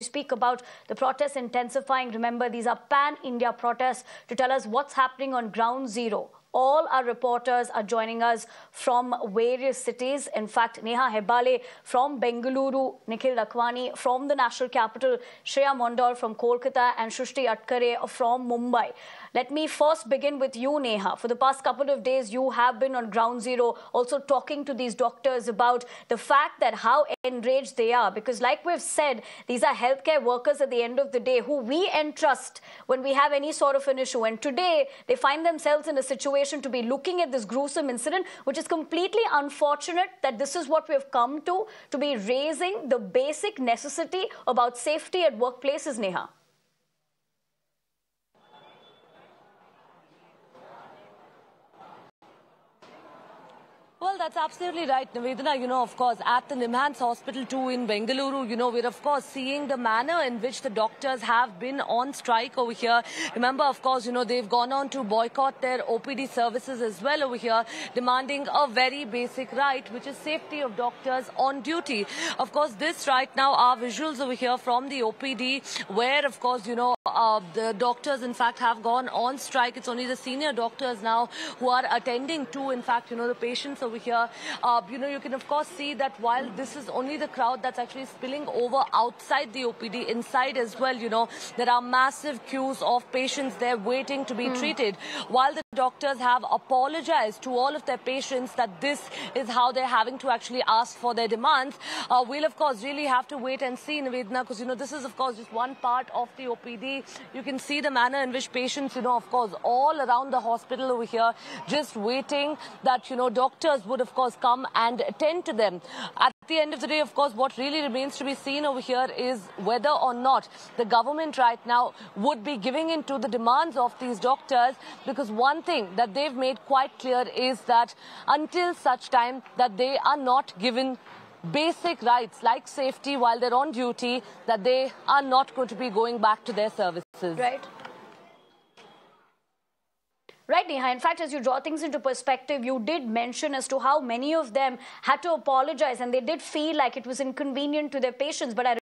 Speak about the protests intensifying. Remember, these are pan-India protests. To tell us what's happening on ground zero, all our reporters are joining us from various cities. In fact, Neha Hebale from Bengaluru, Nikhil Rakwani from the national capital, Shreya Mondal from Kolkata, and Shrishti Atkare from Mumbai. Let me first begin with you, Neha. For the past couple of days, you have been on ground zero, also talking to these doctors about the fact that how enraged they are. Because like we've said, these are healthcare workers at the end of the day who we entrust when we have any sort of an issue. And today, they find themselves in a situation to be looking at this gruesome incident, which is completely unfortunate that this is what we've come to be raising the basic necessity about safety at workplaces, Neha. Well, that's absolutely right, Nivedana. Of course, at the Nimhans Hospital too in Bengaluru, we're of course seeing the manner in which the doctors have been on strike over here. Remember, of course, they've gone on to boycott their OPD services as well over here, demanding a very basic right, which is safety of doctors on duty. Of course, this right now are visuals over here from the OPD, where, of course, the doctors, in fact, have gone on strike. It's only the senior doctors now who are attending to, in fact, the patients over here. You can, of course, see that while this is only the crowd that's actually spilling over outside the OPD, inside as well, there are massive queues of patients there waiting to be treated. While the doctors have apologized to all of their patients that this is how they're having to actually ask for their demands, we'll, of course, really have to wait and see, Nivedana, because, this is, of course, just one part of the OPD. You can see the manner in which patients, of course, all around the hospital over here, just waiting that, doctors would, of course, come and attend to them. At the end of the day, of course, what really remains to be seen over here is whether or not the government right now would be giving in to the demands of these doctors, because one thing that they've made quite clear is that until such time that they are not given basic rights like safety while they're on duty, that they are not going to be going back to their services. Right. Right, Neha. In fact, as you draw things into perspective, you did mention as to how many of them had to apologize and they did feel like it was inconvenient to their patients. But I